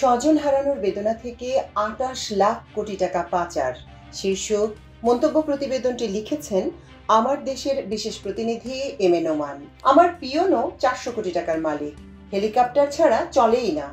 স্বজন হারানোর বেদনা থেকে ২৮ লাখ কোটি টাকা পাচার শীর্ষক মন্তব্য প্রতিবেদনটি লিখেছেন আমার দেশের বিশেষ প্রতিনিধি এম এ নোমান। আমার পিয়নও ৪০০ কোটি টাকার মালিক, হেলিকপ্টার ছাড়া চলেই না।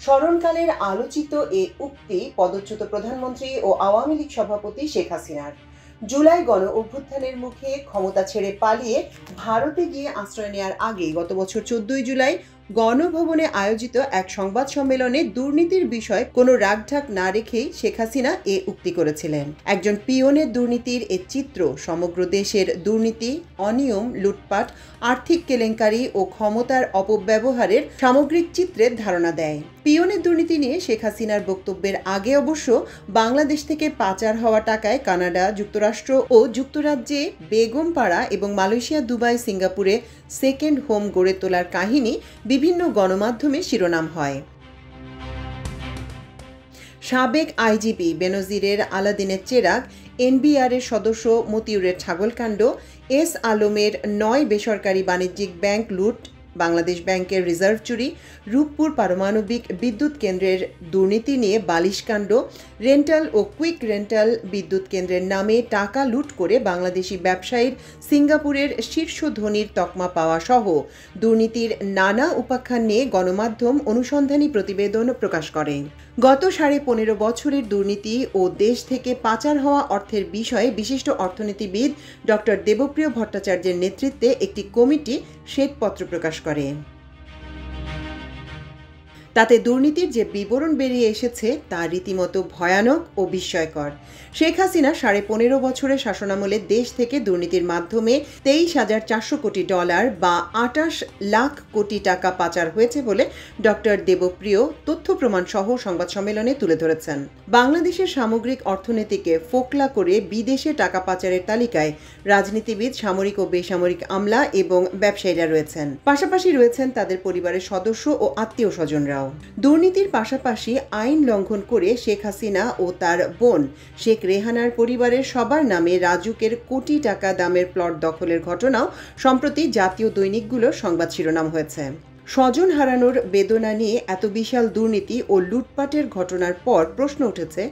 স্মরণকালের আলোচিত এ উক্তি পদচ্যুত প্রধানমন্ত্রী ও আওয়ামী লীগ সভাপতি শেখ হাসিনার। জুলাই গণ অভ্যুত্থানের মুখে ক্ষমতা ছেড়ে পালিয়ে ভারতে গিয়ে আশ্রয় নেওয়ার আগে গত বছর ১৪ই জুলাই গণভবনে আয়োজিত এক সংবাদ সম্মেলনে দুর্নীতির বিষয়ে কোনো রাগঢাক না রেখেই শেখ হাসিনা এ উক্তি করেছিলেন। একজন পিয়নের দুর্নীতির এ চিত্র সমগ্র দেশের দুর্নীতি, অনিয়ম, লুটপাট, আর্থিক কেলেঙ্কারি ও ক্ষমতার অপব্যবহারের সামগ্রিক চিত্রের ধারণা দেয়। পিয়নের দুর্নীতি নিয়ে শেখ হাসিনার বক্তব্যের আগে অবশ্য বাংলাদেশ থেকে পাচার হওয়া টাকায় কানাডা, যুক্তরাষ্ট্র ও যুক্তরাজ্যে বেগমপাড়া এবং মালয়েশিয়া, দুবাই, সিঙ্গাপুরে সেকেন্ড হোম গড়ে তোলার কাহিনী বিভিন্ন গণমাধ্যমে শিরোনাম হয়। সাবেক আইজিপি বেনজিরের আলাদিনের চেরাগ, এনবিআরের সদস্য মতিউরের ছাগলকাণ্ড, এস আলমের ৯ বেসরকারি বাণিজ্যিক ব্যাংক লুট, বাংলাদেশ ব্যাংকের রিজার্ভ চুরি, রূপপুর পারমাণবিক বিদ্যুৎ কেন্দ্রের দুর্নীতি নিয়ে বালিশকাণ্ড, রেন্টাল ও কুইক রেন্টাল বিদ্যুৎ কেন্দ্রের নামে টাকা লুট করে বাংলাদেশি ব্যবসায়ীর সিঙ্গাপুরের শীর্ষ ধনীর তকমা পাওয়া সহ দুর্নীতির নানা উপাখ্যান নিয়ে গণমাধ্যম অনুসন্ধানী প্রতিবেদন প্রকাশ করে। গত ১৫.৫ বছরের দুর্নীতি ও দেশ থেকে পাচার হওয়া অর্থের বিষয়ে বিশিষ্ট অর্থনীতিবিদ ডক্টর দেবপ্রিয় ভট্টাচার্যের নেতৃত্বে একটি কমিটি শ্বেতপত্র প্রকাশ করে। তাতে দুর্নীতির যে বিবরণ বেরিয়ে এসেছে তা রীতিমতো ভয়ানক ও বিস্ময়কর। শেখ হাসিনা ১৫.৫ বছরের শাসনামলে দেশ থেকে দুর্নীতির মাধ্যমে ২৩,৪০০ কোটি ডলার বা ২৮ লাখ কোটি টাকা পাচার হয়েছে বলে ডক্টর দেবপ্রিয় তথ্য প্রমাণ সহ সংবাদ সম্মেলনে তুলে ধরেছেন। বাংলাদেশের সামগ্রিক অর্থনীতিকে ফোকলা করে বিদেশে টাকা পাচারের তালিকায় রাজনীতিবিদ, সামরিক ও বেসামরিক আমলা এবং ব্যবসায়ীরা রয়েছেন। পাশাপাশি রয়েছেন তাদের পরিবারের সদস্য ও আত্মীয় স্বজনরা। দুর্নীতির পাশাপাশি আইন লঙ্ঘন করে শেখ হাসিনা ও তার বোন শেখ রেহানার পরিবারের সবার নামে রাজুকের কোটি টাকা দামের প্লট দখলের ঘটনাও সম্প্রতি জাতীয় দৈনিকগুলোর সংবাদ শিরোনাম হয়েছে। স্বজন হারানোর বেদনা নিয়ে এত বিশাল দুর্নীতি ও লুটপাটের ঘটনার পর প্রশ্ন উঠেছে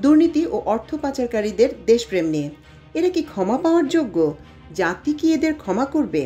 দুর্নীতি ও অর্থ পাচারকারীদের দেশপ্রেম নিয়ে। এরা কি ক্ষমা পাওয়ার যোগ্য? জাতি কি এদের ক্ষমা করবে?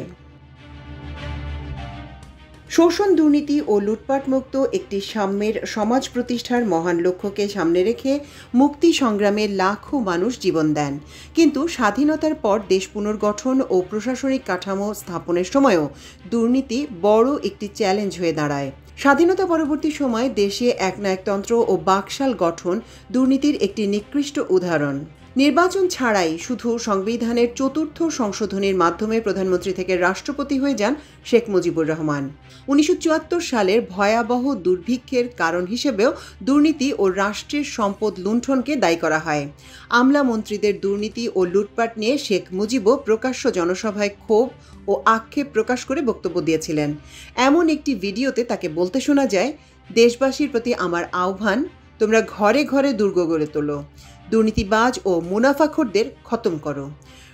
শোষণ, দুর্নীতি ও লুটপাটমুক্ত একটি সাম্যের সমাজ প্রতিষ্ঠার মহান লক্ষ্যকে সামনে রেখে মুক্তি সংগ্রামে লাখো মানুষ জীবন দেন। কিন্তু স্বাধীনতার পর দেশ পুনর্গঠন ও প্রশাসনিক কাঠামো স্থাপনের সময়ও দুর্নীতি বড় একটি চ্যালেঞ্জ হয়ে দাঁড়ায়। স্বাধীনতা পরবর্তী সময়ে দেশে একনায়কতন্ত্র ও বাকশাল গঠন দুর্নীতির একটি নিকৃষ্ট উদাহরণ। নির্বাচন ছাড়াই শুধু সংবিধানের ৪র্থ সংশোধনীর মাধ্যমে প্রধানমন্ত্রী থেকে রাষ্ট্রপতি হয়ে যান শেখ মুজিবুর রহমান। ১৯৭৪ সালের ভয়াবহ দুর্ভিক্ষের কারণ হিসেবেও দুর্নীতি ও রাষ্ট্রের সম্পদ লুণ্ঠনকে দায়ী করা হয়। আমলা মন্ত্রীদের দুর্নীতি ও লুটপাট নিয়ে শেখ মুজিবও প্রকাশ্য জনসভায় ক্ষোভ ও আক্ষেপ প্রকাশ করে বক্তব্য দিয়েছিলেন। এমন একটি ভিডিওতে তাকে বলতে শোনা যায়, দেশবাসীর প্রতি আমার আহ্বান, তোমরা ঘরে ঘরে দুর্গ গড়ে তোলো, দুর্নীতিবাজ ও মুনাফাখোরদের খতম করো।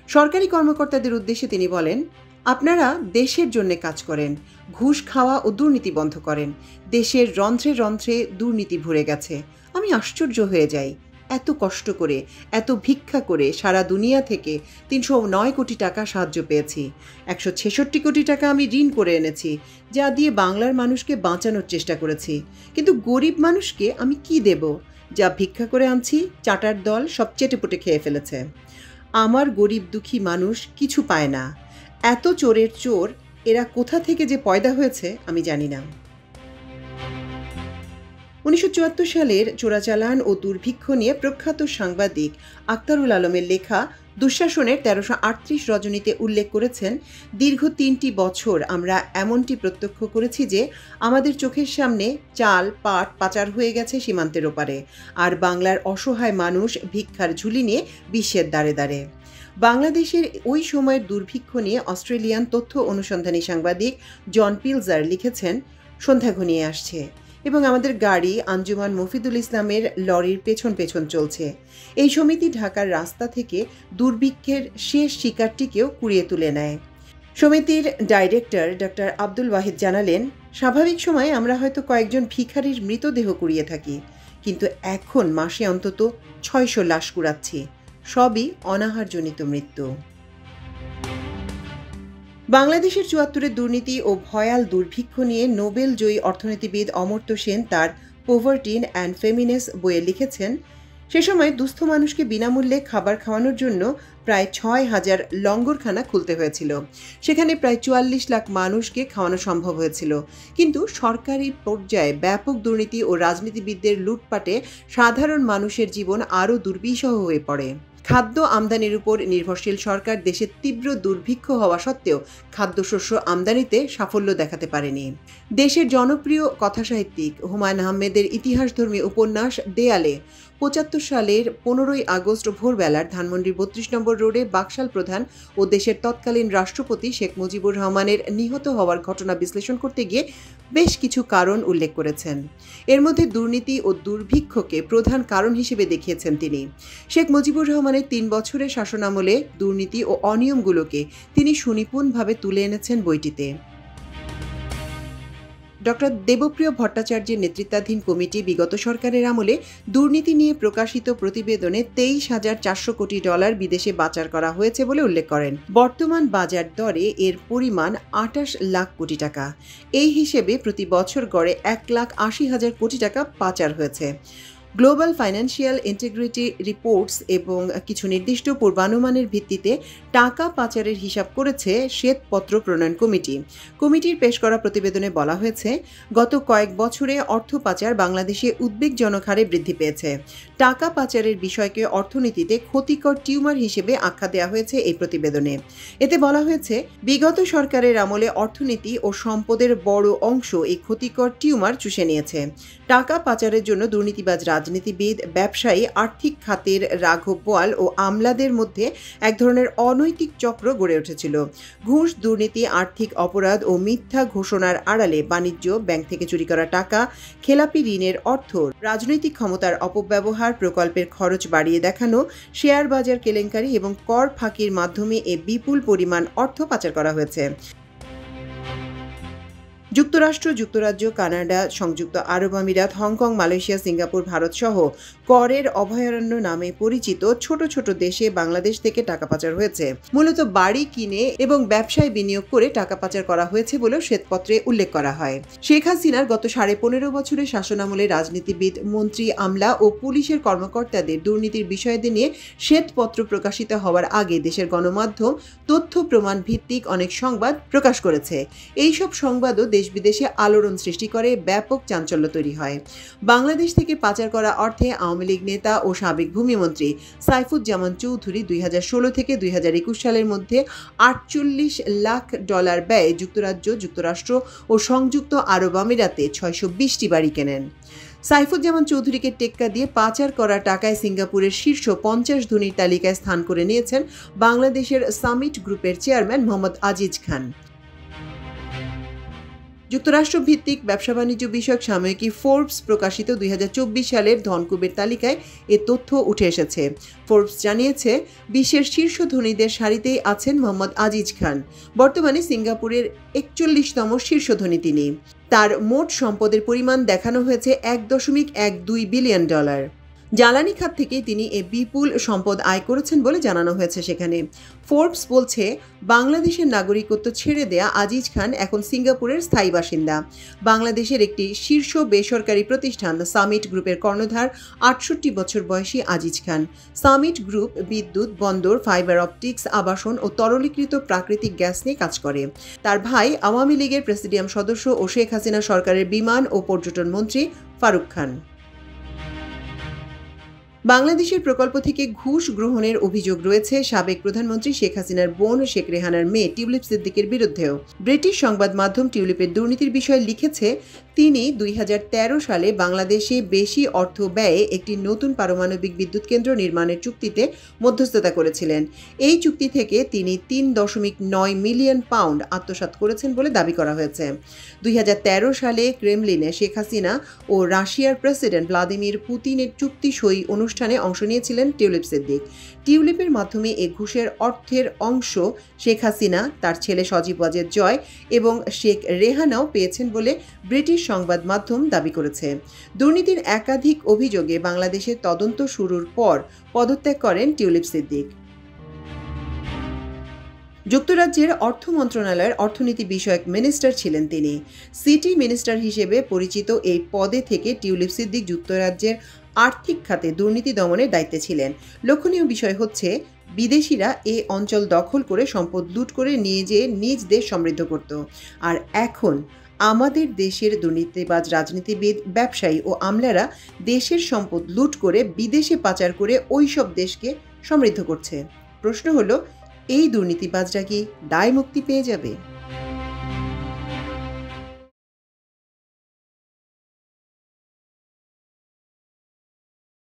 সরকারি কর্মকর্তাদের উদ্দেশ্যে তিনি বলেন, আপনারা দেশের জন্য কাজ করেন, ঘুষ খাওয়া ও দুর্নীতি বন্ধ করেন। দেশের রন্ধ্রে রন্ধ্রে দুর্নীতি ভরে গেছে। আমি আশ্চর্য হয়ে যাই, এত কষ্ট করে, এত ভিক্ষা করে সারা দুনিয়া থেকে ৩০৯ কোটি টাকা সাহায্য পেয়েছি। ১৬৬ কোটি টাকা আমি ঋণ করে এনেছি, যা দিয়ে বাংলার মানুষকে বাঁচানোর চেষ্টা করেছি। কিন্তু গরিব মানুষকে আমি কি দেব? যা ভিক্ষা করে আনছি চাটার দল সব চেটেপুটে খেয়ে ফেলেছে। আমার গরিব দুঃখী মানুষ কিছু পায় না। এত চোরের চোর, এরা কোথা থেকে যে পয়দা হয়েছে আমি জানি না। ১৯৭৪ সালের চোরাচালান ও দুর্ভিক্ষ নিয়ে প্রখ্যাত সাংবাদিক আখতারুল আলমের লেখা দুঃশাসনের ১৩৩৮ রজনীতে উল্লেখ করেছেন, দীর্ঘ ৩টি বছর আমরা এমনটি প্রত্যক্ষ করেছি যে আমাদের চোখের সামনে চাল, পাট পাচার হয়ে গেছে সীমান্তের ওপারে, আর বাংলার অসহায় মানুষ ভিক্ষার ঝুলি নিয়ে বিশ্বের দ্বারে দ্বারে। বাংলাদেশের ওই সময়ের দুর্ভিক্ষ নিয়ে অস্ট্রেলিয়ান তথ্য অনুসন্ধানী সাংবাদিক জন পিলজার লিখেছেন, সন্ধ্যা ঘনিয়ে আসছে এবং আমাদের গাড়ি আঞ্জুমান মফিদুল ইসলামের লরির পেছন পেছন চলছে। এই সমিতি ঢাকার রাস্তা থেকে দুর্ভিক্ষের শেষ শিকারটিকেও কুড়িয়ে তুলে নেয়। সমিতির ডাইরেক্টর ডক্টর আব্দুল ওয়াহিদ জানালেন, স্বাভাবিক সময়ে আমরা হয়তো কয়েকজন ভিখারির মৃতদেহ কুড়িয়ে থাকি, কিন্তু এখন মাসে অন্তত ৬০০ লাশ কুড়াচ্ছি। সবই অনাহারজনিত মৃত্যু। বাংলাদেশের ৭৪-এর দুর্নীতি ও ভয়াল দুর্ভিক্ষ নিয়ে নোবেল জয়ী অর্থনীতিবিদ অমর্ত্য সেন তার পোভার্টি অ্যান্ড ফেমিনেস বইয়ে লিখেছেন, সে সময় দুস্থ মানুষকে বিনামূল্যে খাবার খাওয়ানোর জন্য প্রায় ৬,০০০ লঙ্গরখানা খুলতে হয়েছিল। সেখানে প্রায় ৪৪ লাখ মানুষকে খাওয়ানো সম্ভব হয়েছিল। কিন্তু সরকারি পর্যায়ে ব্যাপক দুর্নীতি ও রাজনীতিবিদদের লুটপাটে সাধারণ মানুষের জীবন আরও দুর্বিষহ হয়ে পড়ে। খাদ্য আমদানির উপর নির্ভরশীল সরকার দেশের তীব্র দুর্ভিক্ষ হওয়া সত্ত্বেও খাদ্যশস্য আমদানিতে সাফল্য দেখাতে পারেনি। দেশের জনপ্রিয় কথাসাহিত্যিক হুমায়ূন আহমেদের ইতিহাসধর্মী উপন্যাস দেয়ালে ৭৫ সালের ১৫ই আগস্ট ভোরবেলার ধানমন্ডির ৩২ নম্বর রোডে বাকশাল প্রধান ও দেশের তৎকালীন রাষ্ট্রপতি শেখ মুজিবুর রহমানের নিহত হওয়ার ঘটনা বিশ্লেষণ করতে গিয়ে বেশ কিছু কারণ উল্লেখ করেছেন। এর মধ্যে দুর্নীতি ও দুর্ভিক্ষকে প্রধান কারণ হিসেবে দেখিয়েছেন তিনি। শেখ মুজিবুর রহমানের ৩ বছরের শাসনামলে দুর্নীতি ও অনিয়মগুলোকে তিনি সুনিপুণভাবে তুলে এনেছেন বইটিতে। ডক্টর দেবপ্রিয় ভট্টাচার্যের নেতৃত্বাধীন কমিটি বিগত সরকারের আমলে দুর্নীতি নিয়ে প্রকাশিত প্রতিবেদনে $২৩,৪০০ কোটি বিদেশে পাচার করা হয়েছে বলে উল্লেখ করেন। বর্তমান বাজার দরে এর পরিমাণ ২৮ লাখ কোটি টাকা। এই হিসেবে প্রতি বছর গড়ে ১,৮০,০০০ কোটি টাকা পাচার হয়েছে। গ্লোবাল ফাইন্যান্সিয়াল ইন্টিগ্রিটি রিপোর্টস এবং কিছু নির্দিষ্ট পূর্বানুমানের ভিত্তিতে টাকা পাচারের হিসাব করেছে শ্বেতপত্র প্রণয়ন কমিটি। কমিটির পেশ করা প্রতিবেদনে বলা হয়েছে, গত কয়েক বছরে অর্থ পাচার বাংলাদেশে উদ্বেগজনক হারে বৃদ্ধি পেয়েছে। টাকা পাচারের বিষয়কে অর্থনীতিতে ক্ষতিকর টিউমার হিসেবে আখ্যা দেওয়া হয়েছে এই প্রতিবেদনে। এতে বলা হয়েছে, বিগত সরকারের আমলে অর্থনীতি ও সম্পদের বড় অংশ এই ক্ষতিকর টিউমার চুষে নিয়েছে। টাকা পাচারের জন্য দুর্নীতিবাজ রাজনীতিবিদ, ব্যবসায়ী, আর্থিক খাতের রাঘব বোয়াল ও আমলাদের মধ্যে এক ধরনের অনৈতিক চক্র গড়ে উঠেছিল। ঘুষ, দুর্নীতি, আর্থিক অপরাধ ও মিথ্যা ঘোষণার আড়ালে বাণিজ্য, ব্যাংক থেকে চুরি করা টাকা, খেলাপি ঋণের অর্থ, রাজনৈতিক ক্ষমতার অপব্যবহার, প্রকল্পের খরচ বাড়িয়ে দেখানো, শেয়ার বাজার কেলেঙ্কারি এবং কর ফাঁকির মাধ্যমে এ বিপুল পরিমাণ অর্থ পাচার করা হয়েছে। যুক্তরাষ্ট্র, যুক্তরাজ্য, কানাডা, সংযুক্ত আরব আমিরাত, হংকং, মালয়েশিয়া, সিঙ্গাপুর, ভারত সহ করের অভয়ারণ্য নামে পরিচিত ছোট ছোট দেশে বাংলাদেশ থেকে টাকা পাচার হয়েছে। মূলত বাড়ি কিনে এবং ব্যবসায় বিনিয়োগ করে টাকা পাচার করা হয়েছে বলেও শ্বেতপত্রে উল্লেখ করা হয়। শেখ হাসিনার গত ১৫.৫ বছরের শাসনামলে রাজনীতিবিদ, মন্ত্রী, আমলা ও পুলিশের কর্মকর্তাদের দুর্নীতির বিষয়দের নিয়ে শ্বেতপত্র প্রকাশিত হওয়ার আগে দেশের গণমাধ্যম তথ্য প্রমাণ ভিত্তিক অনেক সংবাদ প্রকাশ করেছে। এইসব সংবাদও দেশ বিদেশে আলোড়ন সৃষ্টি করে, ব্যাপক চাঞ্চল্য তৈরি হয়। বাংলাদেশ থেকে পাচার করা অর্থে আওয়ামী লীগ নেতা ও সাবেক ভূমিমন্ত্রী সাইফুজ্জামান চৌধুরী ২০১৬ থেকে ২০২১ সালের মধ্যে $৪৮ লাখ ব্যয়ে যুক্তরাজ্য, যুক্তরাষ্ট্র ও সংযুক্ত আরব আমিরাতে ৬২০টি বাড়ি কেনেন। সাইফুজ্জামান চৌধুরীকে টেক্কা দিয়ে পাচার করা টাকায় সিঙ্গাপুরের শীর্ষ ৫০ ধনীর তালিকায় স্থান করে নিয়েছেন বাংলাদেশের সামিট গ্রুপের চেয়ারম্যান মোহাম্মদ আজিজ খান। যুক্তরাষ্ট্র ভিত্তিক ব্যবসা বাণিজ্য বিষয়ক সাময়িকী ফোর্বস প্রকাশিত ২০২৪ সালের ধনকুবের তালিকায় এ তথ্য উঠে এসেছে। ফোর্বস জানিয়েছে, বিশ্বের শীর্ষ ধনীদের সারিতেই আছেন মোহাম্মদ আজিজ খান। বর্তমানে সিঙ্গাপুরের ৪১তম শীর্ষ ধনী তিনি। তার মোট সম্পদের পরিমাণ দেখানো হয়েছে $১.১২ বিলিয়ন। জ্বালানি খাত থেকে তিনি এ বিপুল সম্পদ আয় করেছেন বলে জানানো হয়েছে সেখানে। ফোর্বস বলছে, বাংলাদেশের নাগরিকত্ব ছেড়ে দেয়া আজিজ খান এখন সিঙ্গাপুরের স্থায়ী বাসিন্দা। বাংলাদেশের একটি শীর্ষ বেসরকারি প্রতিষ্ঠান সামিট গ্রুপের কর্ণধার ৬৮ বছর বয়সী আজিজ খান। সামিট গ্রুপ বিদ্যুৎ, বন্দর, ফাইবার অপটিক্স, আবাসন ও তরলীকৃত প্রাকৃতিক গ্যাস নিয়ে কাজ করে। তার ভাই আওয়ামী লীগের প্রেসিডিয়াম সদস্য ও শেখ হাসিনা সরকারের বিমান ও পর্যটন মন্ত্রী ফারুক খান। বাংলাদেশের প্রকল্প থেকে ঘুষ গ্রহণের অভিযোগ রয়েছে সাবেক প্রধানমন্ত্রী শেখ হাসিনার বোন শেখ রেহানার মেয়ে টিউলিপ সিদ্দিকের বিরুদ্ধেও। ব্রিটিশ সংবাদ মাধ্যম টিউলিপের দুর্নীতির বিষয়ে লিখেছে, তিনি ২০১৩ সালে বাংলাদেশে বেশি অর্থ ব্যয়ে একটি নতুন পারমাণবিক বিদ্যুৎ কেন্দ্র নির্মাণের চুক্তিতে মধ্যস্থতা করেছিলেন। এই চুক্তি থেকে তিনি £৩.৯ মিলিয়ন আত্মসাৎ করেছেন বলে দাবি করা হয়েছে। ২০১৩ সালে ক্রেমলিনে শেখ হাসিনা ও রাশিয়ার প্রেসিডেন্ট ভ্লাদিমির পুতিনের চুক্তি সই অনুষ্ঠানে অনুষ্ঠানে অংশ নিয়েছিলেন টিউলিপ সিদ্দিক। টিউলিপের মাধ্যমে এ ঘুষের অর্থের অংশ শেখ হাসিনা, তার ছেলে সজীব ওয়াজেদ জয় এবং শেখ রেহানাও পেয়েছেন বলে ব্রিটিশ সংবাদ মাধ্যম দাবি করেছে। দুর্নীতির একাধিক অভিযোগে বাংলাদেশে তদন্ত শুরুর পর পদত্যাগ করেন টিউলিপ সিদ্দিক। যুক্তরাজ্যের অর্থ মন্ত্রণালয়ের অর্থনীতি বিষয়ক মিনিস্টার ছিলেন তিনি। সিটি মিনিস্টার হিসেবে পরিচিত এই পদে থেকে টিউলিপ সিদ্দিক যুক্তরাজ্যের আর্থিক খাতে দুর্নীতি দমনের দায়িত্বে ছিলেন। লক্ষণীয় বিষয় হচ্ছে, বিদেশিরা এ অঞ্চল দখল করে সম্পদ লুট করে নিয়ে যেয়ে নিজ দেশ সমৃদ্ধ করত। আর এখন আমাদের দেশের দুর্নীতিবাজ রাজনীতিবিদ, ব্যবসায়ী ও আমলারা দেশের সম্পদ লুট করে বিদেশে পাচার করে ওই সব দেশকে সমৃদ্ধ করছে। প্রশ্ন হলো, এই দুর্নীতিবাজরা কি দায় মুক্তি পেয়ে যাবে?